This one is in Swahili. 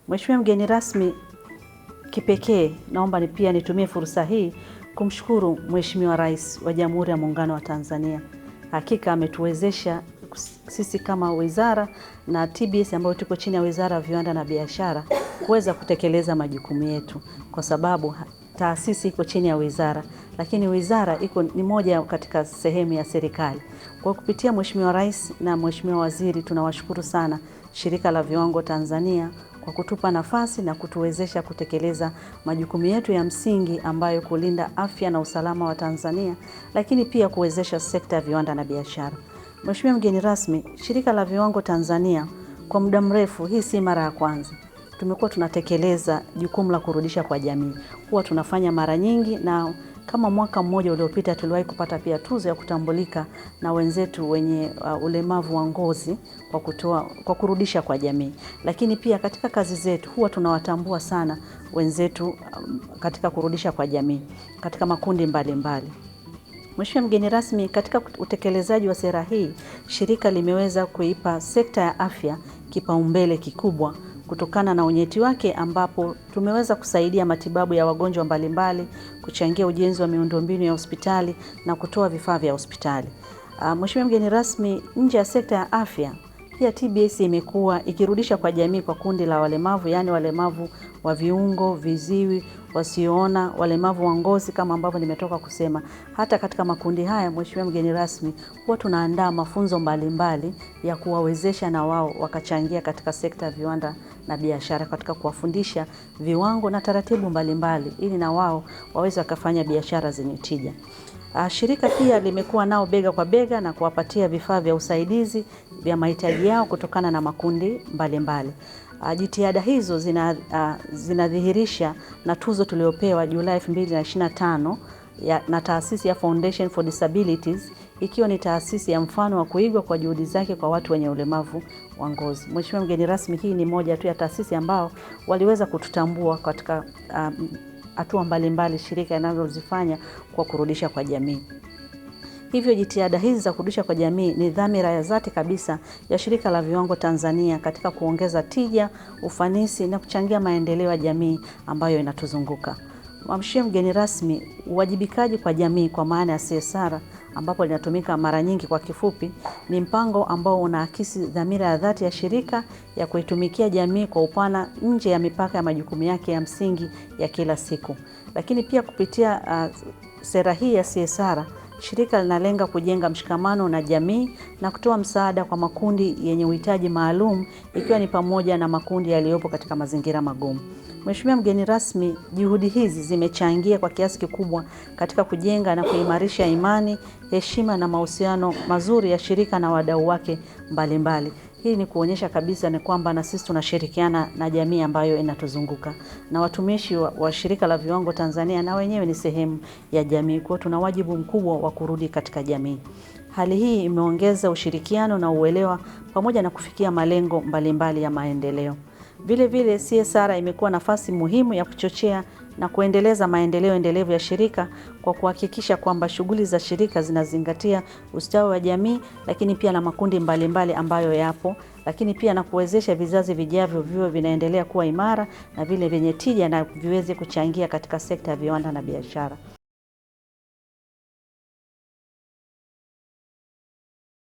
Mheshimiwa mgeni rasmi, kipekee naomba pia nitumie fursa hii kumshukuru Mheshimiwa Rais wa Jamhuri ya Muungano wa Tanzania. Hakika ametuwezesha sisi kama wizara na TBS ambayo tuko chini ya Wizara ya Viwanda na Biashara kuweza kutekeleza majukumu yetu, kwa sababu taasisi iko chini ya wizara, lakini wizara ni moja katika sehemu ya serikali. Kwa kupitia Mheshimiwa Rais na Mheshimiwa Waziri, tunawashukuru sana Shirika la Viwango Tanzania kwa kutupa nafasi na kutuwezesha kutekeleza majukumu yetu ya msingi ambayo kulinda afya na usalama wa Tanzania, lakini pia kuwezesha sekta ya viwanda na biashara. Mheshimiwa mgeni rasmi, Shirika la Viwango Tanzania kwa muda mrefu, hii si mara ya kwanza, tumekuwa tunatekeleza jukumu la kurudisha kwa jamii. Huwa tunafanya mara nyingi, na kama mwaka mmoja uliopita tuliwahi kupata pia tuzo ya kutambulika na wenzetu wenye ulemavu wa ngozi kwa kurudisha kwa jamii. Lakini pia katika kazi zetu huwa tunawatambua sana wenzetu katika kurudisha kwa jamii katika makundi mbalimbali. Mheshimiwa mgeni rasmi, katika utekelezaji wa sera hii, shirika limeweza kuipa sekta ya afya kipaumbele kikubwa kutokana na unyeti wake, ambapo tumeweza kusaidia matibabu ya wagonjwa mbalimbali, kuchangia ujenzi wa miundombinu ya hospitali na kutoa vifaa vya hospitali. Mheshimiwa mgeni rasmi, nje ya sekta ya afya, pia TBS imekuwa ikirudisha kwa jamii kwa kundi la walemavu, yani walemavu wa viungo, viziwi, wasioona, walemavu wa ngozi kama ambavyo nimetoka kusema. Hata katika makundi haya, Mheshimiwa mgeni rasmi, huwa tunaandaa mafunzo mbalimbali ya kuwawezesha na wao wakachangia katika sekta ya viwanda na biashara, katika kuwafundisha viwango na taratibu mbalimbali ili na wao waweze wakafanya biashara zenye tija. Shirika pia limekuwa nao bega kwa bega na kuwapatia vifaa vya usaidizi vya mahitaji yao kutokana na makundi mbalimbali. Jitihada hizo zinadhihirisha na tuzo tuliopewa Julai 2025 na taasisi ya Foundation for Disabilities, ikiwa ni taasisi ya mfano wa kuigwa kwa juhudi zake kwa watu wenye ulemavu wa ngozi. Mheshimiwa mgeni rasmi, hii ni moja tu ya taasisi ambao waliweza kututambua katika hatua mbalimbali shirika inazozifanya kwa kurudisha kwa jamii. Hivyo jitihada hizi za kurudisha kwa jamii ni dhamira ya dhati kabisa ya Shirika la Viwango Tanzania katika kuongeza tija, ufanisi na kuchangia maendeleo ya jamii ambayo inatuzunguka. Mheshimiwa mgeni rasmi, uwajibikaji kwa jamii kwa maana ya CSR, ambapo linatumika mara nyingi kwa kifupi, ni mpango ambao unaakisi dhamira ya dhati ya shirika ya kuitumikia jamii kwa upana nje ya mipaka ya majukumu yake ya msingi ya kila siku. Lakini pia kupitia sera hii ya CSR, shirika linalenga kujenga mshikamano na jamii na kutoa msaada kwa makundi yenye uhitaji maalum, ikiwa ni pamoja na makundi yaliyopo katika mazingira magumu. Mheshimiwa mgeni rasmi, juhudi hizi zimechangia kwa kiasi kikubwa katika kujenga na kuimarisha imani, heshima na mahusiano mazuri ya shirika na wadau wake mbalimbali. Hii ni kuonyesha kabisa ni kwamba na sisi tunashirikiana na jamii ambayo inatuzunguka, na watumishi wa Shirika la Viwango Tanzania na wenyewe ni sehemu ya jamii, kwa tuna wajibu mkubwa wa kurudi katika jamii. Hali hii imeongeza ushirikiano na uelewa pamoja na kufikia malengo mbalimbali ya maendeleo. Vile vile CSR imekuwa nafasi muhimu ya kuchochea na kuendeleza maendeleo endelevu ya shirika kwa kuhakikisha kwamba shughuli za shirika zinazingatia ustawi wa jamii, lakini pia na makundi mbalimbali ambayo yapo, lakini pia na kuwezesha vizazi vijavyo viwe vinaendelea kuwa imara na vile vyenye tija na viweze kuchangia katika sekta ya viwanda na biashara.